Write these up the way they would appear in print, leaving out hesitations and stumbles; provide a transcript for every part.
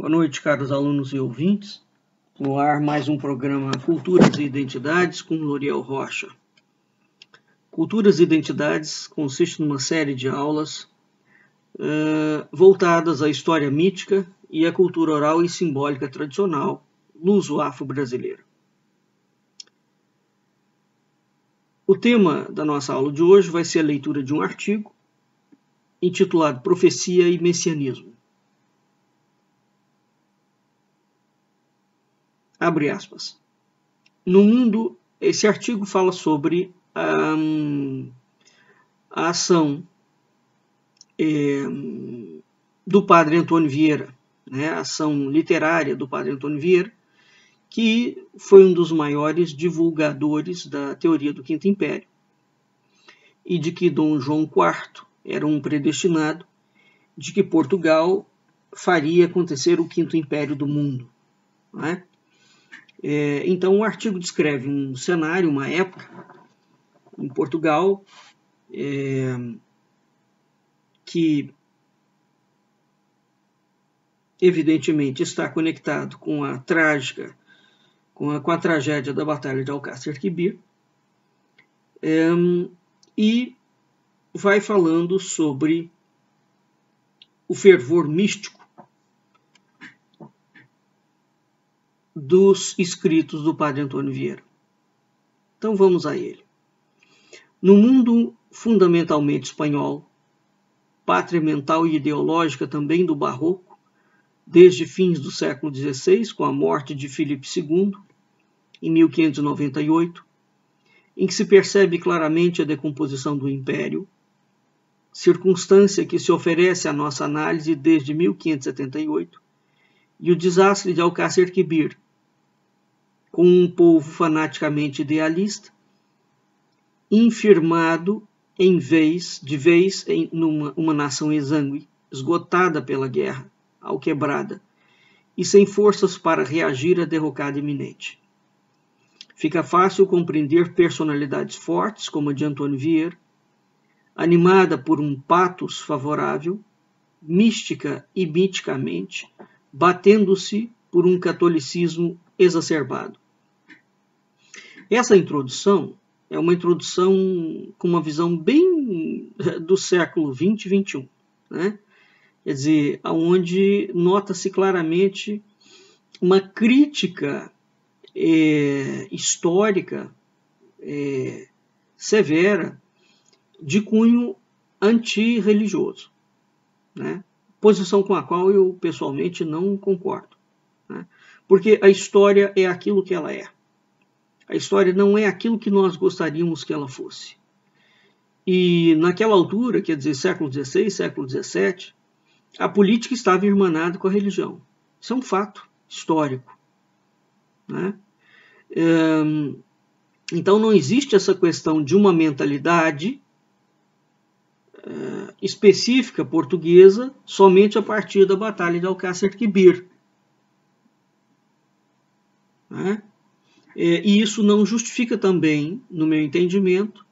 Boa noite, caros alunos e ouvintes. No ar, mais um programa Culturas e Identidades com Loriel Rocha. Culturas e Identidades consiste numa série de aulas voltadas à história mítica e à cultura oral e simbólica tradicional luso-afro-brasileira. O tema da nossa aula de hoje vai ser a leitura de um artigo intitulado Profecia e Messianismo. Abre aspas. No mundo, esse artigo fala sobre a ação do padre Antônio Vieira, a ação literária do padre Antônio Vieira, que foi um dos maiores divulgadores da teoria do Quinto Império e de que Dom João IV era um predestinado de que Portugal faria acontecer o Quinto Império do mundo. Não é? Então, o artigo descreve um cenário, uma época em Portugal que, evidentemente, está conectado com a tragédia da Batalha de Alcácer Quibir, e vai falando sobre o fervor místico dos escritos do padre Antônio Vieira. Então vamos a ele. No mundo fundamentalmente espanhol, pátria mental e ideológica também do Barroco, desde fins do século XVI, com a morte de Filipe II, em 1598, em que se percebe claramente a decomposição do Império, circunstância que se oferece à nossa análise desde 1578, e o desastre de Alcácer Quibir, com um povo fanaticamente idealista, infirmado de vez em uma nação exângue, esgotada pela guerra, alquebrada, e sem forças para reagir à derrocada iminente. Fica fácil compreender personalidades fortes, como a de Antônio Vieira, animada por um patos favorável, mística e miticamente, batendo-se por um catolicismo exacerbado. Essa introdução é uma introdução com uma visão bem do século XX e XXI, Quer dizer, onde nota-se claramente uma crítica histórica severa de cunho antirreligioso, posição com a qual eu pessoalmente não concordo, porque a história é aquilo que ela é. A história não é aquilo que nós gostaríamos que ela fosse. E naquela altura, quer dizer, século XVI, século XVII, a política estava irmanada com a religião. Isso é um fato histórico. Então não existe essa questão de uma mentalidade específica portuguesa somente a partir da Batalha de Alcácer Quibir. E isso não justifica também, no meu entendimento,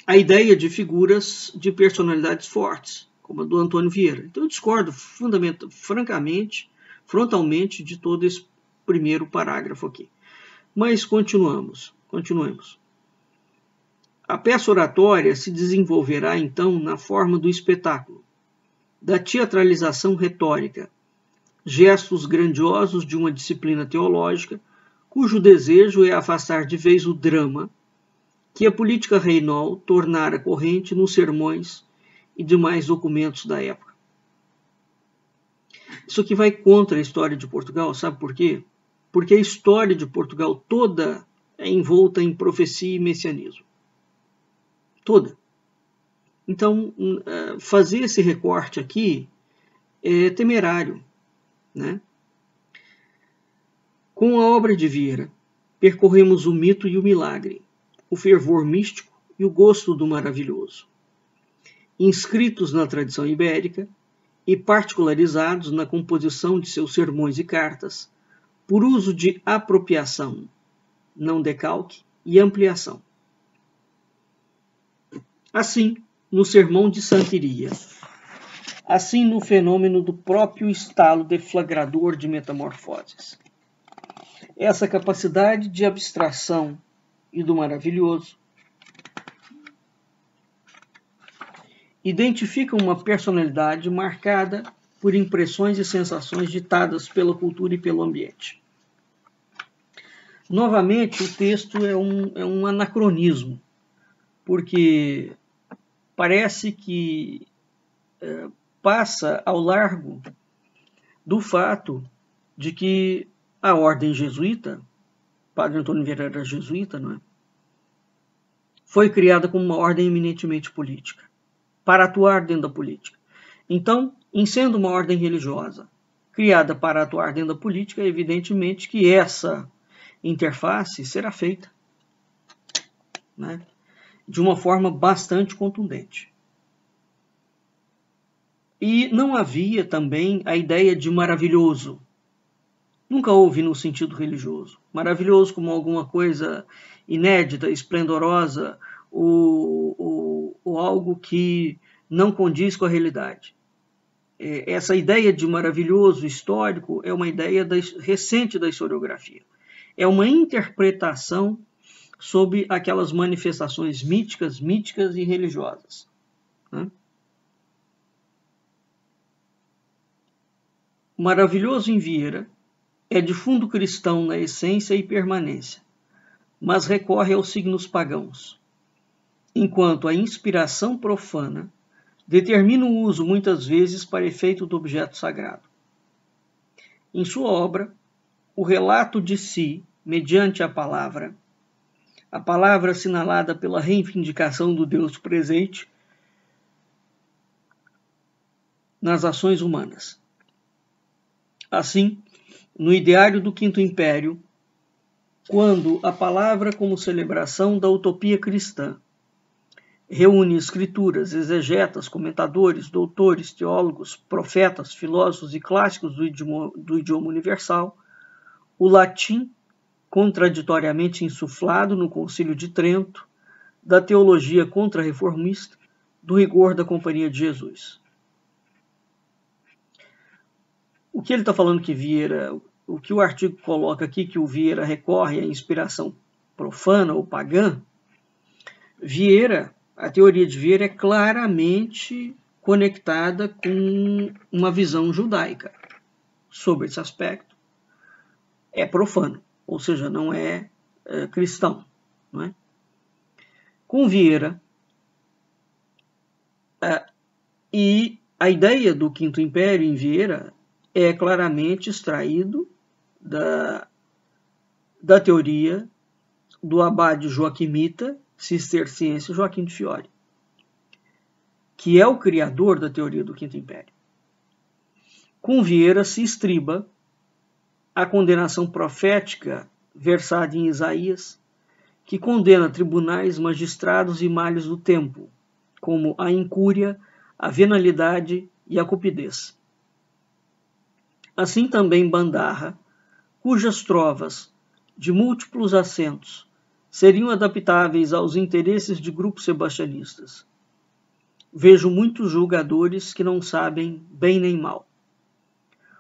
a ideia de figuras de personalidades fortes, como a do Antônio Vieira. Então eu discordo francamente, frontalmente, de todo esse primeiro parágrafo aqui. Mas continuemos. A peça oratória se desenvolverá, então, na forma do espetáculo, da teatralização retórica, gestos grandiosos de uma disciplina teológica, cujo desejo é afastar de vez o drama que a política reinol tornara corrente nos sermões e demais documentos da época. Isso aqui vai contra a história de Portugal, sabe por quê? Porque a história de Portugal toda é envolta em profecia e messianismo. Toda. Então, fazer esse recorte aqui é temerário. Com a obra de Vieira, percorremos o mito e o milagre, o fervor místico e o gosto do maravilhoso, inscritos na tradição ibérica e particularizados na composição de seus sermões e cartas, por uso de apropriação, não decalque, e ampliação. Assim, no Sermão de Santiria, assim no fenômeno do próprio estalo deflagrador de metamorfoses. Essa capacidade de abstração e do maravilhoso identifica uma personalidade marcada por impressões e sensações ditadas pela cultura e pelo ambiente. Novamente, o texto é um anacronismo, porque parece que passa ao largo do fato de que a ordem jesuíta, Padre Antônio Vieira era jesuíta, não é? Foi criada como uma ordem eminentemente política, para atuar dentro da política. Então, em sendo uma ordem religiosa criada para atuar dentro da política, evidentemente que essa interface será feita, né, de uma forma bastante contundente. E não havia também a ideia de maravilhoso. Nunca houve no sentido religioso. Maravilhoso como alguma coisa inédita, esplendorosa, ou algo que não condiz com a realidade. Essa ideia de maravilhoso histórico é uma ideia recente da historiografia. É uma interpretação sobre aquelas manifestações míticas e religiosas, né? Maravilhoso em Vieira é de fundo cristão na essência e permanência, mas recorre aos signos pagãos, enquanto a inspiração profana determina o uso muitas vezes para efeito do objeto sagrado. Em sua obra, o relato de si, mediante a palavra assinalada pela reivindicação do Deus presente nas ações humanas. Assim, no ideário do Quinto Império, quando a palavra como celebração da utopia cristã reúne escrituras, exegetas, comentadores, doutores, teólogos, profetas, filósofos e clássicos do idioma universal, o latim, contraditoriamente insuflado no Concílio de Trento, da teologia contra-reformista, do rigor da Companhia de Jesus. O que ele está falando que Vieira, o que o artigo coloca aqui, que o Vieira recorre à inspiração profana ou pagã, a teoria de Vieira é claramente conectada com uma visão judaica sobre esse aspecto. É profano, ou seja, não é cristão. Não é? Com Vieira, e a ideia do Quinto Império em Vieira é claramente extraído da teoria do abade joaquimita cisterciense Joaquim de Fiore, que é o criador da teoria do Quinto Império. Com Vieira se estriba a condenação profética versada em Isaías, que condena tribunais, magistrados e males do tempo, como a incúria, a venalidade e a cupidez. Assim também Bandarra, cujas trovas, de múltiplos acentos, seriam adaptáveis aos interesses de grupos sebastianistas. Vejo muitos julgadores que não sabem bem nem mal.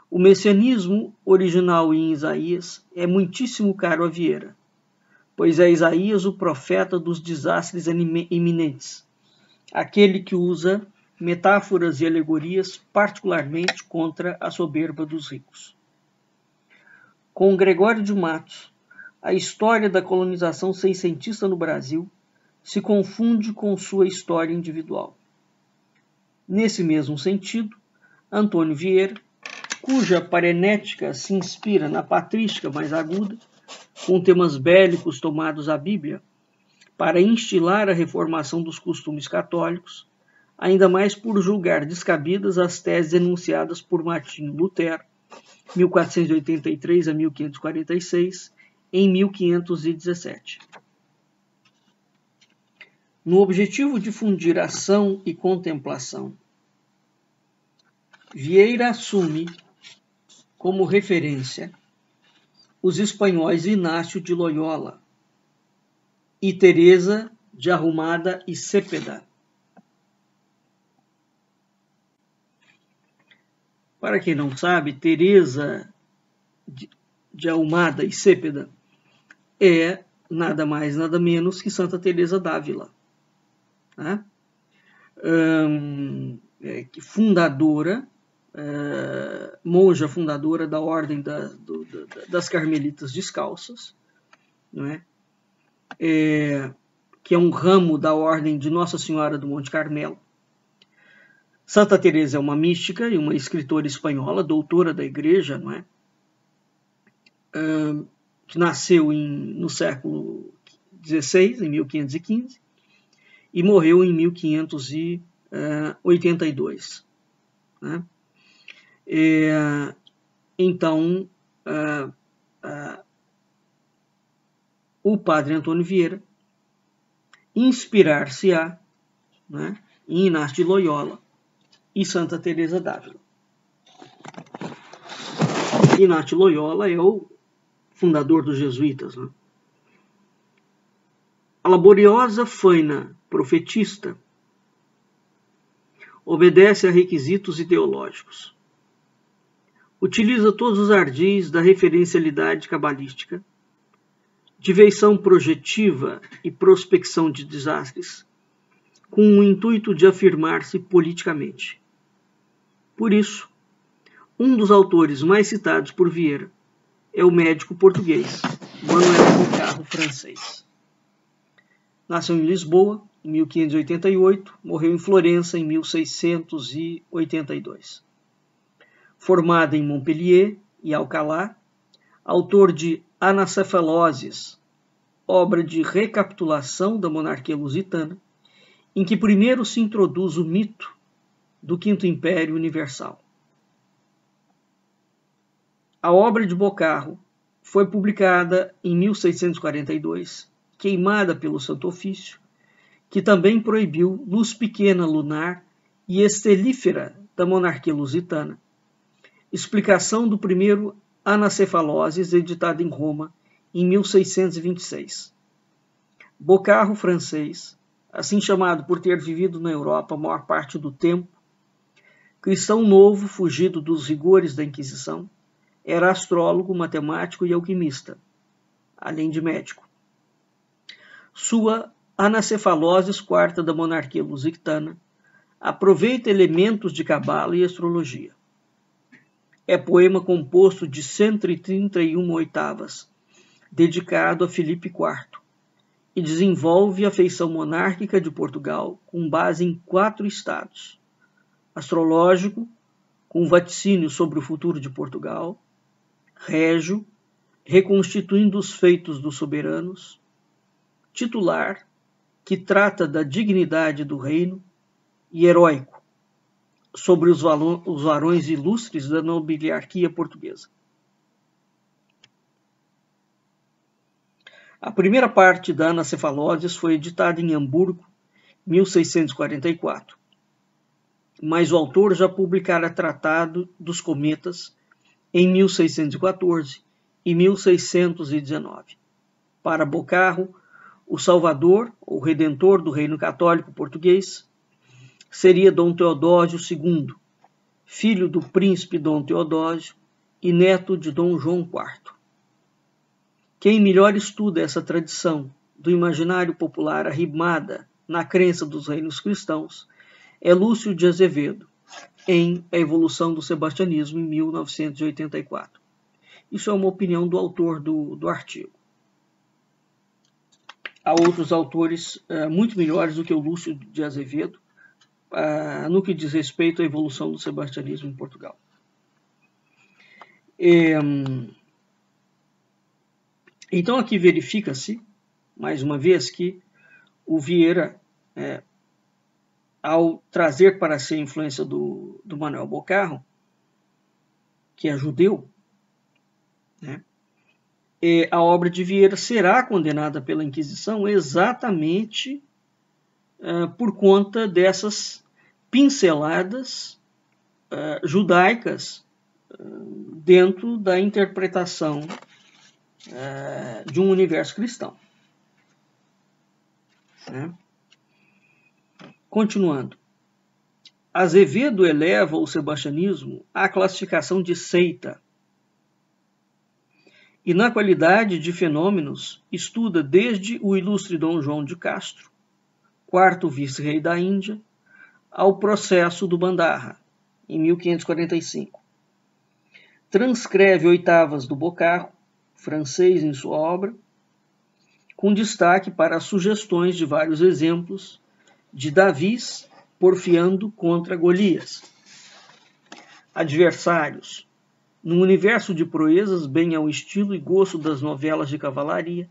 O messianismo original em Isaías é muitíssimo caro a Vieira, pois é Isaías o profeta dos desastres iminentes, aquele que usa metáforas e alegorias particularmente contra a soberba dos ricos. Com Gregório de Matos, a história da colonização seiscentista no Brasil se confunde com sua história individual. Nesse mesmo sentido, Antônio Vieira, cuja parenética se inspira na patrística mais aguda, com temas bélicos tomados à Bíblia, para instilar a reformação dos costumes católicos, ainda mais por julgar descabidas as teses enunciadas por Martinho Lutero, 1483 a 1546, em 1517. No objetivo de fundir ação e contemplação, Vieira assume como referência os espanhóis Inácio de Loyola e Teresa de Arrumada e Cepeda. Para quem não sabe, Teresa de Almada e Cepeda é nada mais, nada menos que Santa Teresa d'Ávila, né? Fundadora, monja fundadora da Ordem das Carmelitas Descalças, não é? Que é um ramo da Ordem de Nossa Senhora do Monte Carmelo. Santa Teresa é uma mística e uma escritora espanhola, doutora da Igreja, não é? Que nasceu no século XVI, em 1515, e morreu em 1582. Né? Então, o padre Antônio Vieira inspirar-se-á, né, em Inácio de Loyola e Santa Teresa d'Ávila. Inácio de Loyola é o fundador dos jesuítas. Né? A laboriosa faina profetista obedece a requisitos ideológicos. Utiliza todos os ardis da referencialidade cabalística, diveição projetiva e prospecção de desastres, com o intuito de afirmar-se politicamente. Por isso, um dos autores mais citados por Vieira é o médico português Manuel Bocarro francês. Nasceu em Lisboa, em 1588, morreu em Florença em 1682. Formado em Montpellier e Alcalá, autor de Anacefaloses, obra de recapitulação da monarquia lusitana, em que primeiro se introduz o mito do Quinto Império Universal. A obra de Bocarro foi publicada em 1642, queimada pelo Santo Ofício, que também proibiu luz pequena lunar e estelífera da monarquia lusitana. Explicação do primeiro Anacefaloses, editado em Roma em 1626. Bocarro francês, assim chamado por ter vivido na Europa a maior parte do tempo, cristão novo fugido dos rigores da Inquisição, era astrólogo, matemático e alquimista, além de médico. Sua Anacefaloses quarta da monarquia lusitana aproveita elementos de cabala e astrologia. É poema composto de 131 oitavas, dedicado a Filipe IV, e desenvolve a feição monárquica de Portugal com base em 4 estados: astrológico, com vaticínio sobre o futuro de Portugal; régio, reconstituindo os feitos dos soberanos; titular, que trata da dignidade do reino; e heróico, sobre os varões ilustres da nobiliarquia portuguesa. A primeira parte da Anacefaloses foi editada em Hamburgo, 1644, mas o autor já publicara Tratado dos Cometas em 1614 e 1619. Para Bocarro, o Salvador, ou Redentor do Reino Católico Português, seria Dom Teodósio II, filho do príncipe Dom Teodósio e neto de Dom João IV. Quem melhor estuda essa tradição do imaginário popular arrimada na crença dos reinos cristãos é Lúcio de Azevedo, em A Evolução do Sebastianismo, em 1984. Isso é uma opinião do autor do artigo. Há outros autores muito melhores do que o Lúcio de Azevedo no que diz respeito à evolução do sebastianismo em Portugal. Então aqui verifica-se, mais uma vez, que o Vieira, ao trazer para si a influência do Manuel Bocarro, que é judeu, né, a obra de Vieira será condenada pela Inquisição exatamente por conta dessas pinceladas judaicas dentro da interpretação de um universo cristão. Né? Continuando. Azevedo eleva o sebastianismo à classificação de seita e, na qualidade de fenômenos, estuda desde o ilustre Dom João de Castro, quarto vice-rei da Índia, ao processo do Bandarra, em 1545. Transcreve oitavas do Boccarro, francês, em sua obra, com destaque para as sugestões de vários exemplos de Davis porfiando contra Golias. Adversários, num universo de proezas bem ao estilo e gosto das novelas de cavalaria,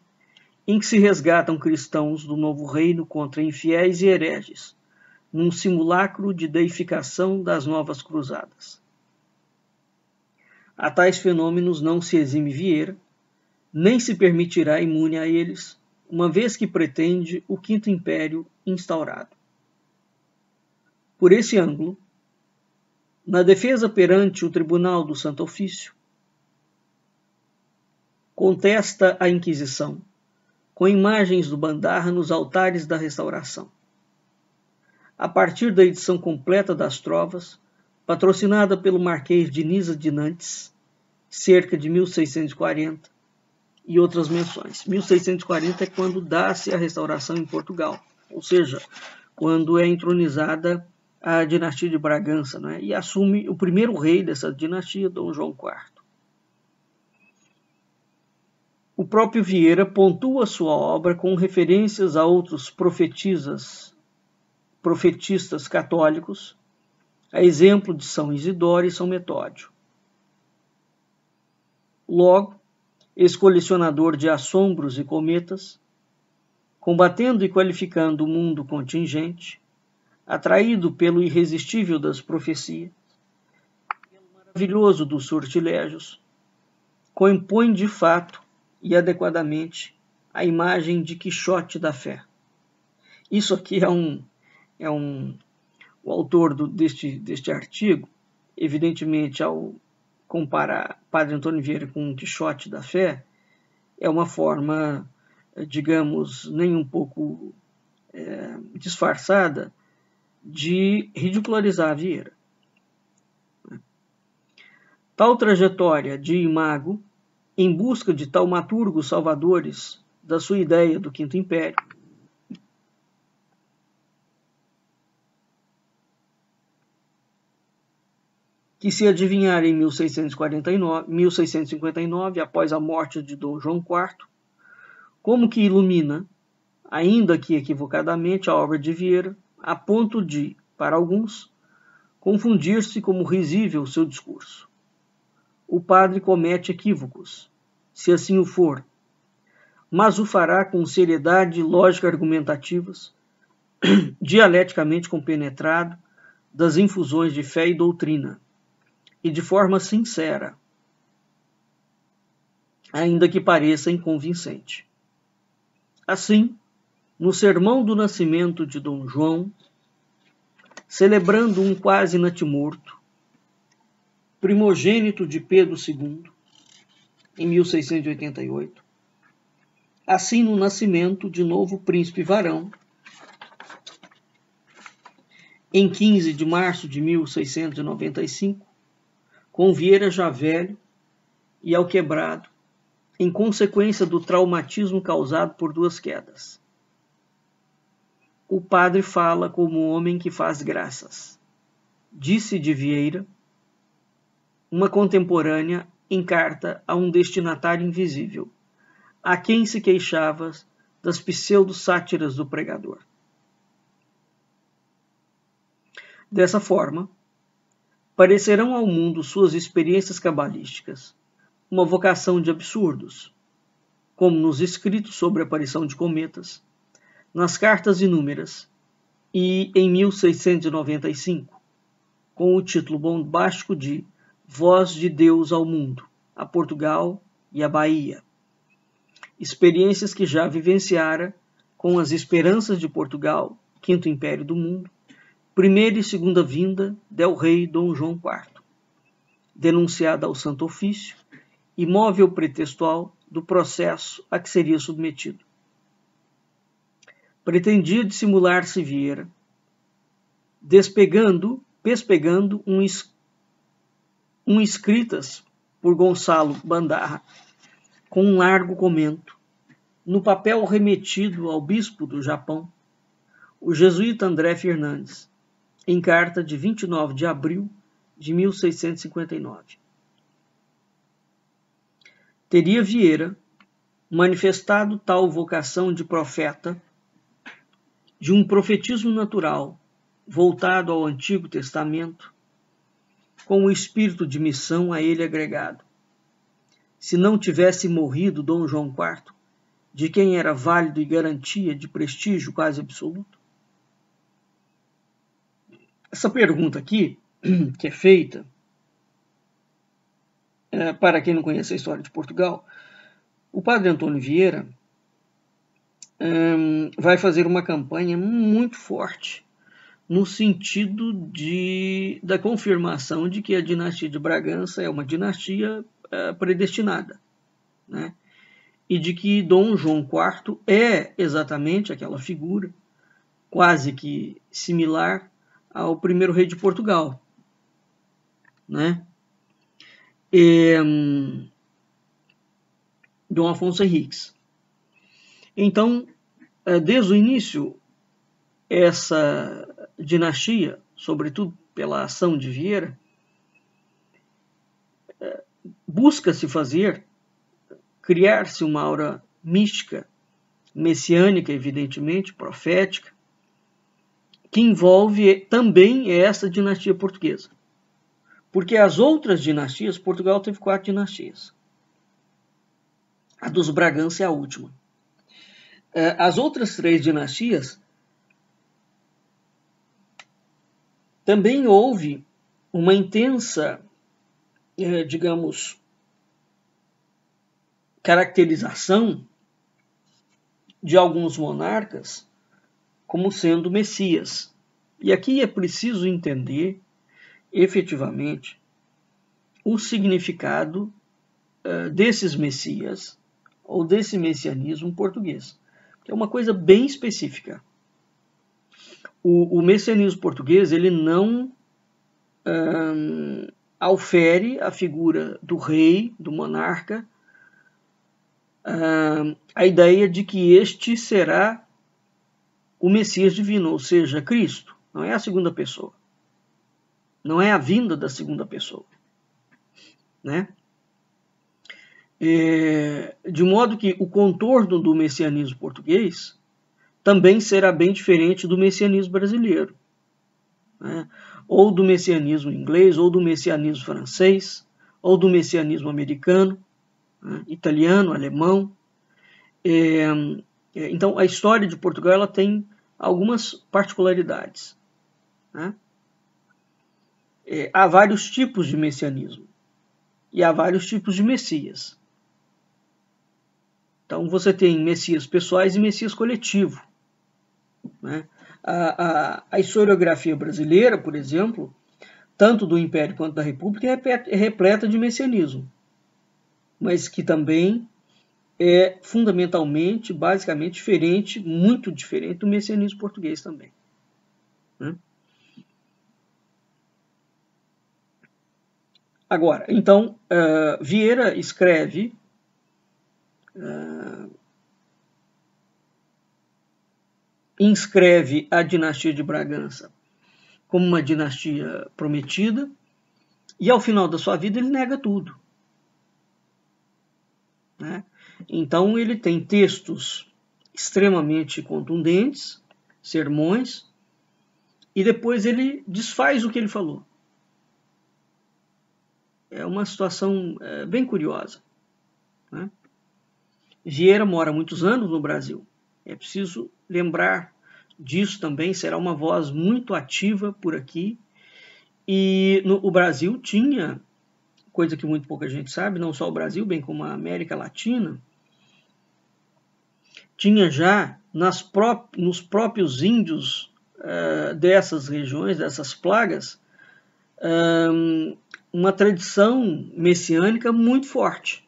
em que se resgatam cristãos do novo reino contra infiéis e hereges, num simulacro de deificação das novas cruzadas. A tais fenômenos não se exime Vieira, nem se permitirá imune a eles, uma vez que pretende o Quinto Império instaurado. Por esse ângulo, na defesa perante o Tribunal do Santo Ofício, contesta a Inquisição, com imagens do Bandarra nos altares da Restauração. A partir da edição completa das Trovas, patrocinada pelo Marquês de Nisa de Nantes, cerca de 1640, e outras menções. 1640 é quando dá-se a restauração em Portugal, ou seja, quando é entronizada a dinastia de Bragança, né? E assume o primeiro rei dessa dinastia, Dom João IV. O próprio Vieira pontua sua obra com referências a outros profetistas católicos, a exemplo de São Isidoro e São Metódio. Logo, ex-colecionador de assombros e cometas, combatendo e qualificando o mundo contingente, atraído pelo irresistível das profecias, pelo maravilhoso dos sortilégios, compõe de fato e adequadamente a imagem de Quixote da fé. Isso aqui o autor deste artigo, evidentemente, ao comparar Padre Antônio Vieira com o Quixote da fé, é uma forma, digamos, nem um pouco disfarçada de ridicularizar Vieira. Tal trajetória de imago, em busca de taumaturgos salvadores da sua ideia do Quinto Império, que se adivinhara em 1659, após a morte de Dom João IV, como que ilumina, ainda que equivocadamente, a obra de Vieira, a ponto de, para alguns, confundir-se como risível seu discurso. O padre comete equívocos, se assim o for, mas o fará com seriedade e lógica argumentativas, dialeticamente compenetrado das infusões de fé e doutrina, e de forma sincera, ainda que pareça inconvincente. Assim, no sermão do nascimento de Dom João, celebrando um quase natimorto, primogênito de Pedro II, em 1688, assim no nascimento de novo príncipe varão, em 15 de março de 1695, com Vieira já velho e alquebrado, em consequência do traumatismo causado por duas quedas. O padre fala como homem que faz graças. Disse de Vieira, uma contemporânea, em carta a um destinatário invisível, a quem se queixava das pseudo-sátiras do pregador. Dessa forma, parecerão ao mundo suas experiências cabalísticas uma vocação de absurdos, como nos escritos sobre a aparição de cometas, nas cartas inúmeras, e em 1695, com o título bombástico de Voz de Deus ao Mundo, a Portugal e a Bahia. Experiências que já vivenciara com as esperanças de Portugal, Quinto Império do Mundo, primeira e segunda vinda del rei Dom João IV, denunciada ao Santo Ofício, imóvel pretextual do processo a que seria submetido. Pretendia dissimular-se Vieira, despegando Pespegando um escritas por Gonçalo Bandarra, com um largo comento, no papel remetido ao bispo do Japão, o jesuíta André Fernandes, em carta de 29 de abril de 1659. Teria Vieira manifestado tal vocação de profeta, de um profetismo natural, voltado ao Antigo Testamento, com o espírito de missão a ele agregado. Se não tivesse morrido Dom João IV, de quem era válido e garantia de prestígio quase absoluto? Essa pergunta aqui, que é feita, para quem não conhece a história de Portugal, o padre Antônio Vieira vai fazer uma campanha muito forte no sentido da confirmação de que a dinastia de Bragança é uma dinastia predestinada, né? E de que Dom João IV é exatamente aquela figura quase que similar ao primeiro rei de Portugal, né? Dom Afonso Henriques. Então, desde o início, essa dinastia, sobretudo pela ação de Vieira, busca-se criar-se uma aura mística, messiânica, evidentemente, profética, que envolve também essa dinastia portuguesa. Porque as outras dinastias, Portugal teve 4 dinastias. A dos Bragança é a última. As outras 3 dinastias, também houve uma intensa, digamos, caracterização de alguns monarcas como sendo Messias. E aqui é preciso entender, efetivamente, o significado desses Messias, ou desse messianismo português, que é uma coisa bem específica. O messianismo português, ele não aufere a figura do rei, do monarca, a ideia de que este será o Messias divino, ou seja, Cristo. Não é a segunda pessoa. Não é a vinda da segunda pessoa, né? De modo que o contorno do messianismo português também será bem diferente do messianismo brasileiro, né? Ou do messianismo inglês, ou do messianismo francês, ou do messianismo americano, né? Italiano, alemão. Então, a história de Portugal ela tem algumas particularidades, né? Há vários tipos de messianismo e há vários tipos de messias. Então, você tem messias pessoais e messias coletivo, né? A historiografia brasileira, por exemplo, tanto do Império quanto da República, é repleta de messianismo, mas que também é fundamentalmente, basicamente diferente, muito diferente do messianismo português também, né? Agora, então, Vieira escreve inscreve a dinastia de Bragança como uma dinastia prometida, e ao final da sua vida ele nega tudo, né? Então ele tem textos extremamente contundentes, sermões, e depois ele desfaz o que ele falou. É uma situação bem curiosa, né? Vieira mora muitos anos no Brasil. É preciso lembrar disso também, será uma voz muito ativa por aqui. E o Brasil tinha, coisa que muito pouca gente sabe, não só o Brasil, bem como a América Latina, tinha já nos próprios índios dessas regiões, dessas plagas, uma tradição messiânica muito forte.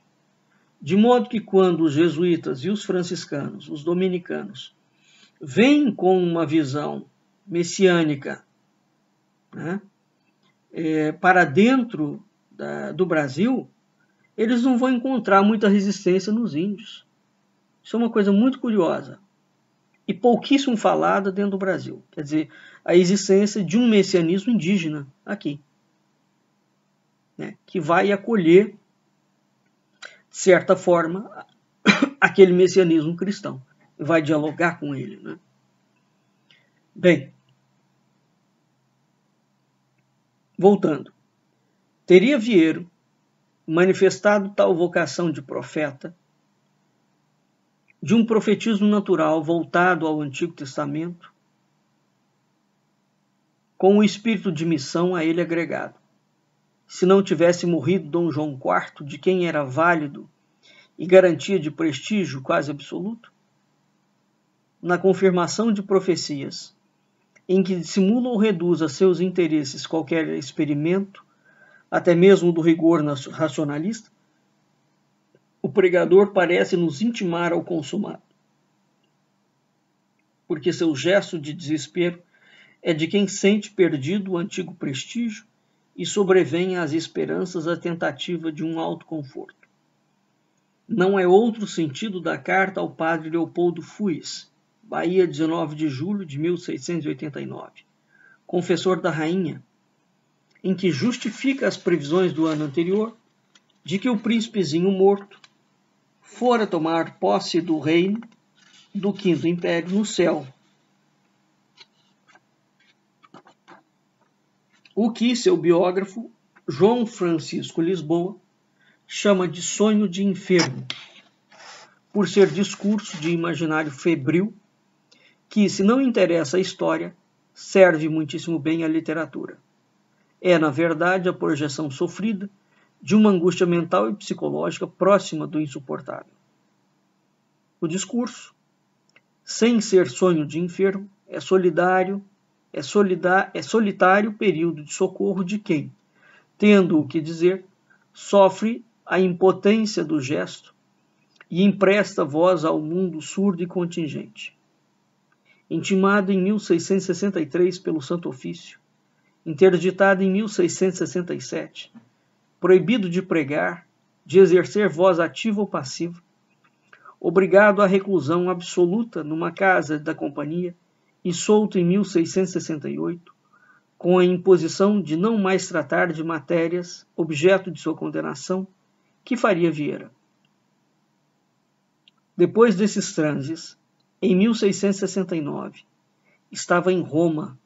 De modo que quando os jesuítas e os franciscanos, os dominicanos, vêm com uma visão messiânica, né, para dentro do Brasil, eles não vão encontrar muita resistência nos índios. Isso é uma coisa muito curiosa e pouquíssimo falada dentro do Brasil. Quer dizer, a existência de um messianismo indígena aqui, né, que vai acolher, de certa forma, aquele messianismo cristão e vai dialogar com ele, né? Bem, voltando. Teria Vieiro manifestado tal vocação de profeta, de um profetismo natural voltado ao Antigo Testamento, com o espírito de missão a ele agregado. Se não tivesse morrido Dom João IV, de quem era válido e garantia de prestígio quase absoluto, na confirmação de profecias, em que dissimula ou reduz a seus interesses qualquer experimento, até mesmo do rigor racionalista, o pregador parece nos intimar ao consumado, porque seu gesto de desespero é de quem sente perdido o antigo prestígio e sobrevém às esperanças a tentativa de um alto conforto. Não é outro sentido da carta ao padre Leopoldo Fuis, Bahia, 19 de julho de 1689, confessor da rainha, em que justifica as previsões do ano anterior de que o príncipezinho morto fora tomar posse do reino do Quinto Império no céu, o que seu biógrafo João Francisco Lisboa chama de sonho de enfermo, por ser discurso de imaginário febril que, se não interessa a história, serve muitíssimo bem à literatura. É, na verdade, a projeção sofrida de uma angústia mental e psicológica próxima do insuportável. O discurso, sem ser sonho de enfermo, é solitário período de socorro de quem, tendo o que dizer, sofre a impotência do gesto e empresta voz ao mundo surdo e contingente. Intimado em 1663 pelo Santo Ofício, interditado em 1667, proibido de pregar, de exercer voz ativa ou passiva, obrigado à reclusão absoluta numa casa da companhia e solto em 1668, com a imposição de não mais tratar de matérias objeto de sua condenação, que faria Vieira. Depois desses transes, em 1669, estava em Roma,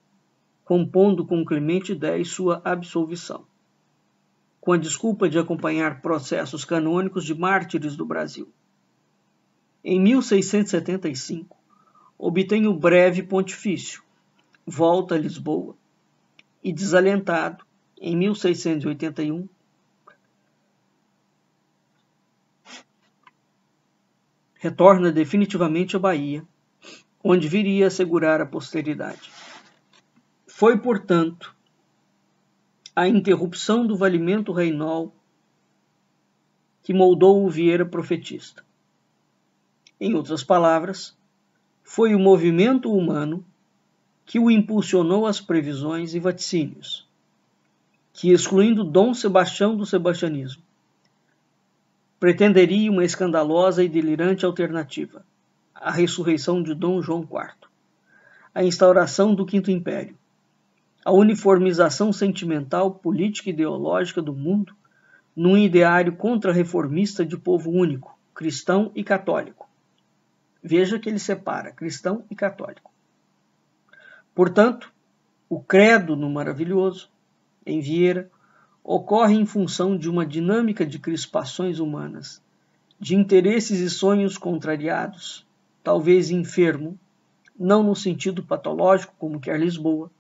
compondo com Clemente X sua absolvição, com a desculpa de acompanhar processos canônicos de mártires do Brasil. Em 1675, obtém o breve pontifício, volta a Lisboa e, desalentado, em 1681, retorna definitivamente à Bahia, onde viria a assegurar a posteridade. Foi, portanto, a interrupção do valimento reinol que moldou o Vieira profetista. Em outras palavras, foi o movimento humano que o impulsionou às previsões e vaticínios, que, excluindo Dom Sebastião do sebastianismo, pretenderia uma escandalosa e delirante alternativa, a ressurreição de Dom João IV, a instauração do Quinto Império, a uniformização sentimental, política e ideológica do mundo num ideário contra-reformista de povo único, cristão e católico. Veja que ele separa cristão e católico. Portanto, o credo no maravilhoso, em Vieira, ocorre em função de uma dinâmica de crispações humanas, de interesses e sonhos contrariados, talvez enfermo, não no sentido patológico como quer Lisboa,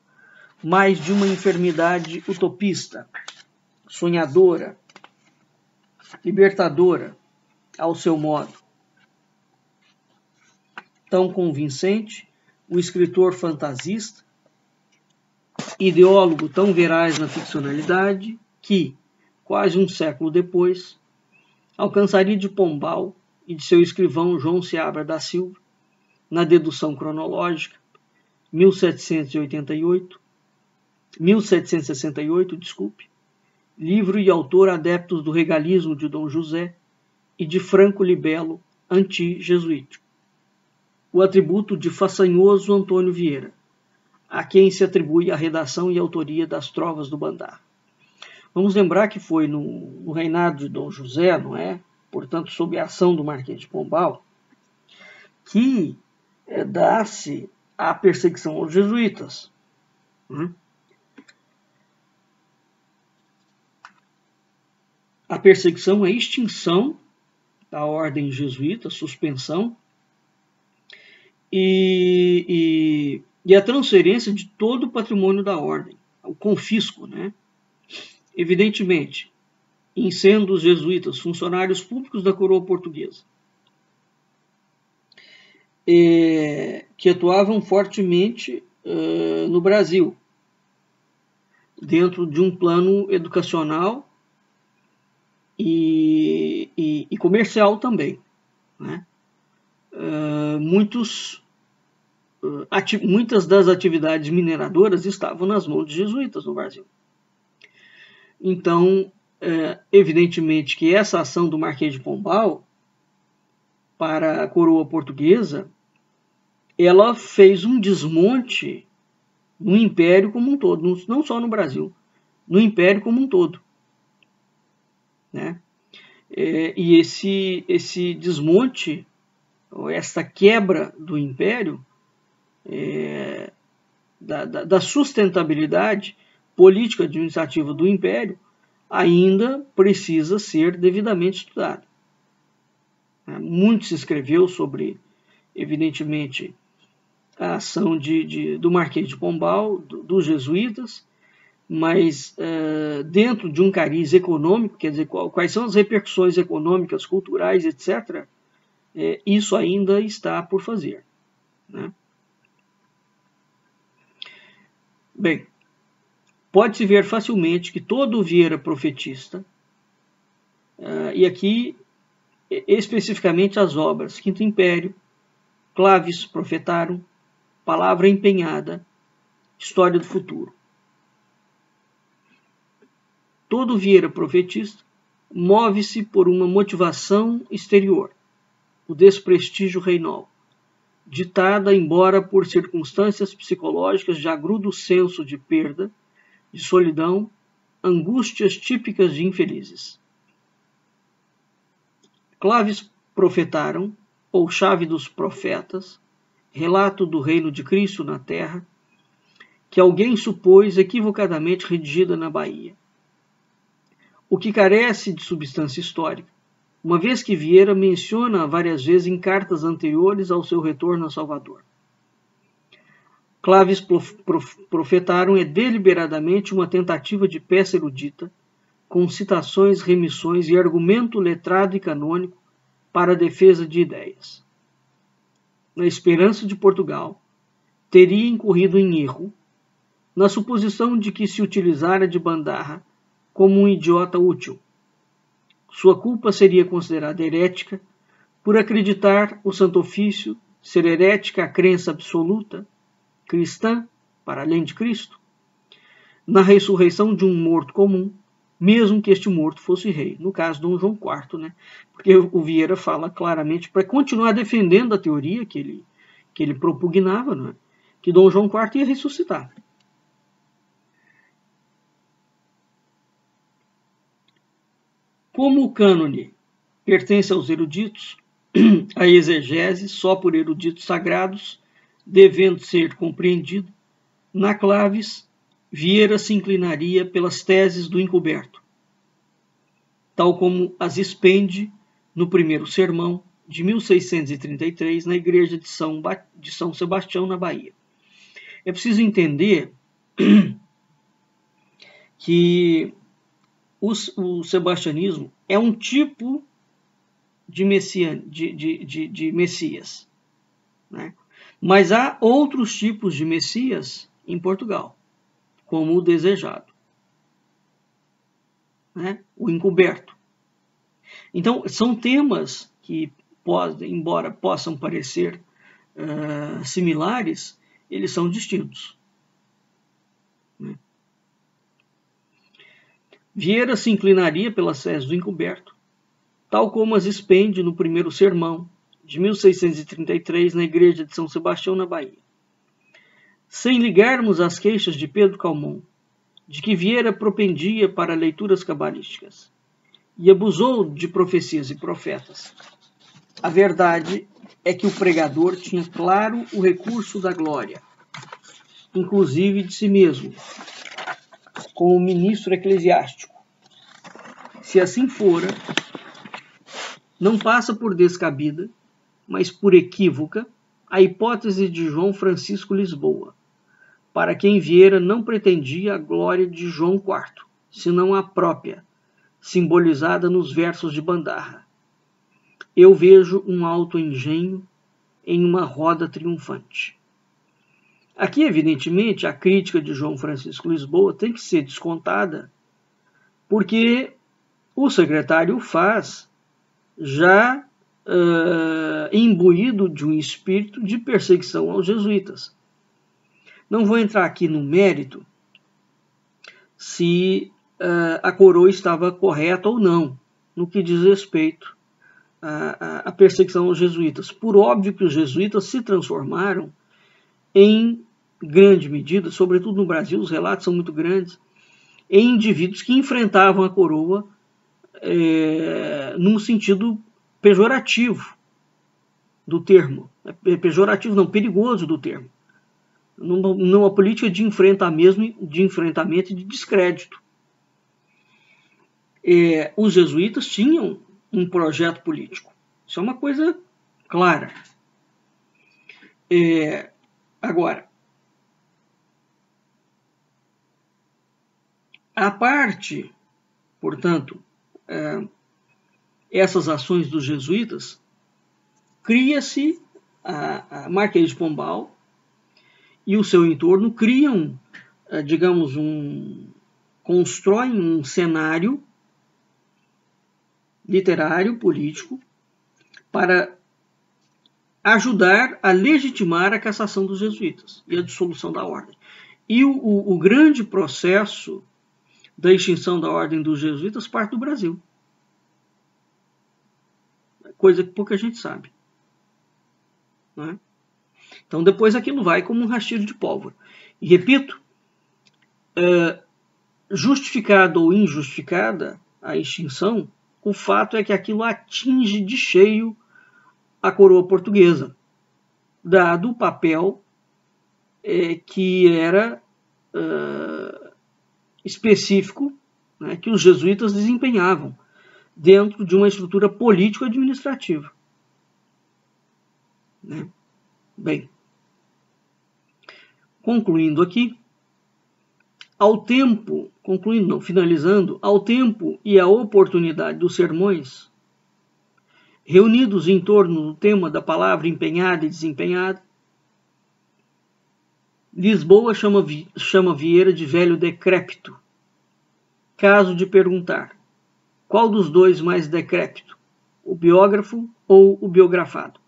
mas de uma enfermidade utopista, sonhadora, libertadora, ao seu modo. Tão convincente, o escritor fantasista, ideólogo tão veraz na ficcionalidade, que, quase um século depois, alcançaria de Pombal e de seu escrivão João Seabra da Silva, na dedução cronológica, 1788, 1768, desculpe, livro e autor adeptos do regalismo de Dom José e de franco libelo anti-jesuítico. O atributo de façanhoso Antônio Vieira, a quem se atribui a redação e autoria das Trovas do Bandar. Vamos lembrar que foi no reinado de Dom José, não é? Portanto, sob a ação do Marquês de Pombal, que dá-se a perseguição aos jesuítas. A perseguição, a extinção da ordem jesuíta, suspensão, e a transferência de todo o patrimônio da ordem, o confisco, né? Evidentemente, em sendo os jesuítas funcionários públicos da coroa portuguesa, que atuavam fortemente no Brasil, dentro de um plano educacional e comercial também, né? Muitas das atividades mineradoras estavam nas mãos de jesuítas no Brasil. Então, evidentemente que essa ação do Marquês de Pombal para a coroa portuguesa, ela fez um desmonte no império como um todo, não só no Brasil, no império como um todo, né? E esse desmonte, essa quebra do império, da sustentabilidade política administrativa do império, ainda precisa ser devidamente estudado. Muito se escreveu sobre, evidentemente, a ação do Marquês de Pombal, dos jesuítas, mas dentro de um cariz econômico, quer dizer, quais são as repercussões econômicas, culturais, etc., isso ainda está por fazer, né? Bem, pode-se ver facilmente que todo Vieira profetista, e aqui especificamente as obras Quinto Império, Claves Profetarum, Palavra Empenhada, História do Futuro. Todo Vieira profetista move-se por uma motivação exterior, o desprestígio reinol, ditada, embora por circunstâncias psicológicas de agudo senso de perda, de solidão, angústias típicas de infelizes. Claves Profetarum, ou Chave dos Profetas, relato do reino de Cristo na Terra, que alguém supôs equivocadamente redigida na Bahia. O que carece de substância histórica, uma vez que Vieira menciona várias vezes em cartas anteriores ao seu retorno a Salvador. Claves Profetarum é deliberadamente uma tentativa de peça erudita, com citações, remissões e argumento letrado e canônico para a defesa de ideias. Na esperança de Portugal, teria incorrido em erro na suposição de que se utilizara de Bandarra como um idiota útil. Sua culpa seria considerada herética por acreditar o Santo Ofício ser herética a crença absoluta, cristã, para além de Cristo, na ressurreição de um morto comum, mesmo que este morto fosse rei, no caso de Dom João IV, né? Porque o Vieira fala claramente, para continuar defendendo a teoria que ele propugnava, né? Que Dom João IV ia ressuscitar. Como o cânone pertence aos eruditos, a exegese só por eruditos sagrados, devendo ser compreendido, na Claves, Vieira se inclinaria pelas teses do encoberto, tal como as expende no primeiro sermão de 1633 na igreja de São Sebastião, na Bahia. É preciso entender que o sebastianismo é um tipo de Messias, né? Mas há outros tipos de Messias em Portugal, como o desejado, né? O encoberto. Então, são temas que, embora possam parecer similares, eles são distintos, né? Vieira se inclinaria pelas teses do encoberto, tal como as expende no primeiro sermão, de 1633, na igreja de São Sebastião, na Bahia. Sem ligarmos as queixas de Pedro Calmon, de que Vieira propendia para leituras cabalísticas e abusou de profecias e profetas, a verdade é que o pregador tinha claro o recurso da glória, inclusive de si mesmo, como ministro eclesiástico. Se assim fora, não passa por descabida, mas por equívoca, a hipótese de João Francisco Lisboa, para quem Vieira não pretendia a glória de João IV, senão a própria, simbolizada nos versos de Bandarra. Eu vejo um alto engenho em uma roda triunfante. Aqui, evidentemente, a crítica de João Francisco Lisboa tem que ser descontada, porque o secretário o faz já imbuído de um espírito de perseguição aos jesuítas. Não vou entrar aqui no mérito se a coroa estava correta ou não, no que diz respeito à perseguição aos jesuítas. Por óbvio que os jesuítas se transformaram em grande medida, sobretudo no Brasil, os relatos são muito grandes, em indivíduos que enfrentavam a coroa num sentido pejorativo do termo. Pejorativo não, perigoso do termo. Numa política de enfrentamento e de descrédito. Os jesuítas tinham um projeto político. Isso é uma coisa clara. Agora, a parte, portanto, essas ações dos jesuítas, cria-se a Marquês de Pombal e o seu entorno criam, digamos, constroem um cenário literário, político, para ajudar a legitimar a cassação dos jesuítas e a dissolução da ordem. E o grande processo da extinção da ordem dos jesuítas parte do Brasil. Coisa que pouca gente sabe. Não é? Então depois aquilo vai como um rastilho de pólvora. E repito, justificada ou injustificada a extinção, o fato é que aquilo atinge de cheio a coroa portuguesa, dado o papel que era específico, né, que os jesuítas desempenhavam dentro de uma estrutura político-administrativa. Né? Bem, concluindo aqui, finalizando, ao tempo e à oportunidade dos sermões, reunidos em torno do tema da palavra empenhada e desempenhada, Lisboa chama Vieira de velho decrépito. Caso de perguntar, qual dos dois mais decrépito, o biógrafo ou o biografado?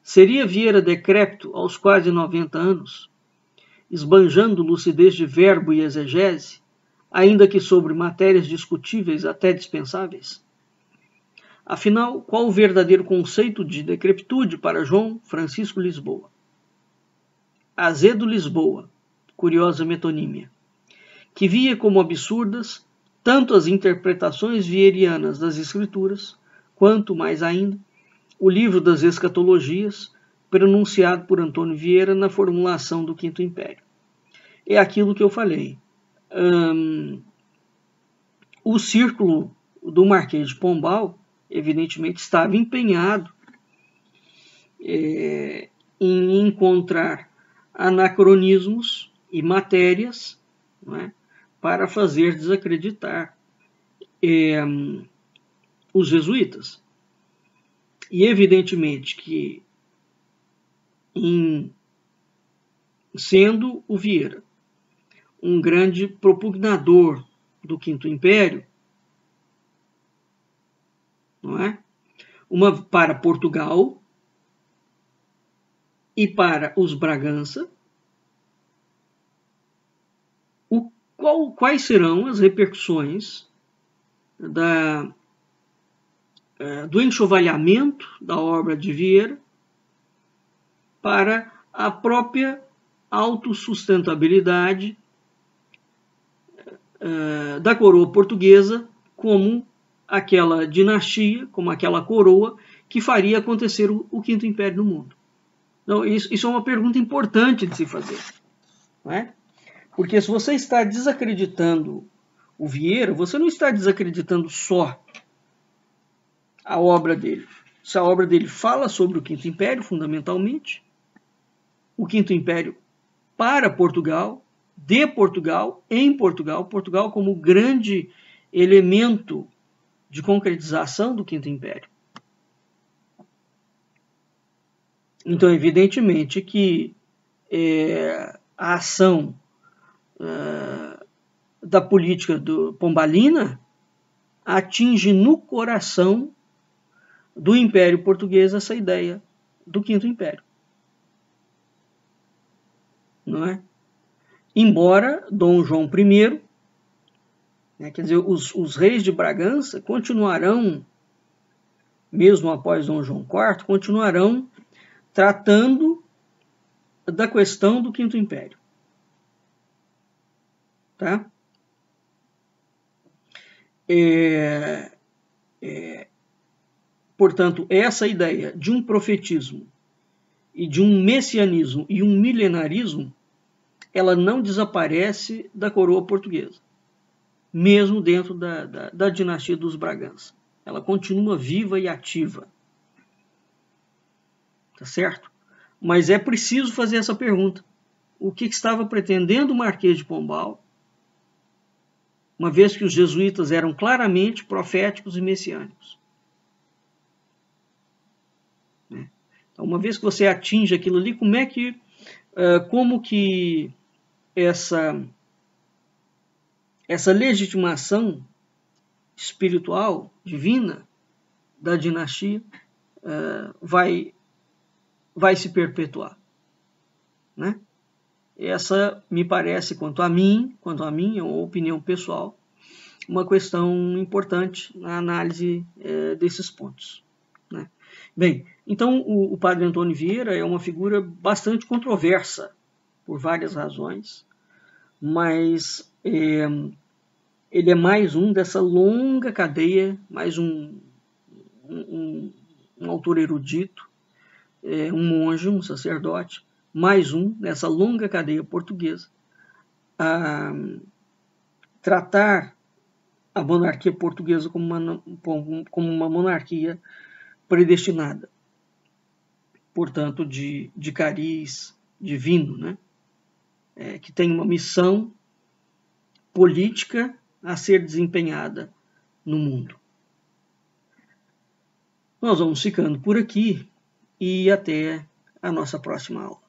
Seria Vieira decrépito aos quase 90 anos, esbanjando lucidez de verbo e exegese, ainda que sobre matérias discutíveis até dispensáveis? Afinal, qual o verdadeiro conceito de decrepitude para João Francisco Lisboa? Azedo Lisboa, curiosa metonímia, que via como absurdas tanto as interpretações vierianas das Escrituras, quanto, mais ainda, o livro das escatologias, pronunciado por Antônio Vieira na formulação do Quinto Império. É aquilo que eu falei. O círculo do Marquês de Pombal, evidentemente, estava empenhado em encontrar anacronismos e matérias, não é, para fazer desacreditar os jesuítas. E evidentemente que, sendo o Vieira um grande propugnador do Quinto Império, não é? Para Portugal e para os Bragança, quais serão as repercussões do enxovalhamento da obra de Vieira para a própria autossustentabilidade da coroa portuguesa como aquela dinastia, como aquela coroa que faria acontecer o Quinto Império no mundo. Então, isso é uma pergunta importante de se fazer, não é? Porque se você está desacreditando o Vieira, você não está desacreditando só a obra dele. Se a obra dele fala sobre o Quinto Império, fundamentalmente, o Quinto Império para Portugal, de Portugal, em Portugal, Portugal como grande elemento de concretização do Quinto Império. Então, evidentemente que a ação da política pombalina atinge no coração do Império Português essa ideia do Quinto Império. Não é? Embora Dom João I, quer dizer, os reis de Bragança continuarão, mesmo após Dom João IV, continuarão tratando da questão do Quinto Império. Tá? Portanto, essa ideia de um profetismo e de um messianismo e um milenarismo, ela não desaparece da coroa portuguesa, mesmo dentro da dinastia dos Bragança. Ela continua viva e ativa. Tá certo? Mas é preciso fazer essa pergunta. O que estava pretendendo o Marquês de Pombal, uma vez que os jesuítas eram claramente proféticos e messiânicos? Então, uma vez que você atinge aquilo ali, como que essa legitimação espiritual, divina, da dinastia vai se perpetuar, né? Essa me parece, quanto a mim, é uma opinião pessoal, uma questão importante na análise desses pontos, né? Bem, então o padre Antônio Vieira é uma figura bastante controversa por várias razões, mas ele é mais um dessa longa cadeia, mais um autor erudito, um monge, um sacerdote, mais um nessa longa cadeia portuguesa, a tratar a monarquia portuguesa como uma monarquia predestinada, portanto, de cariz divino, né? Que tem uma missão política a ser desempenhada no mundo. Nós vamos ficando por aqui e até a nossa próxima aula.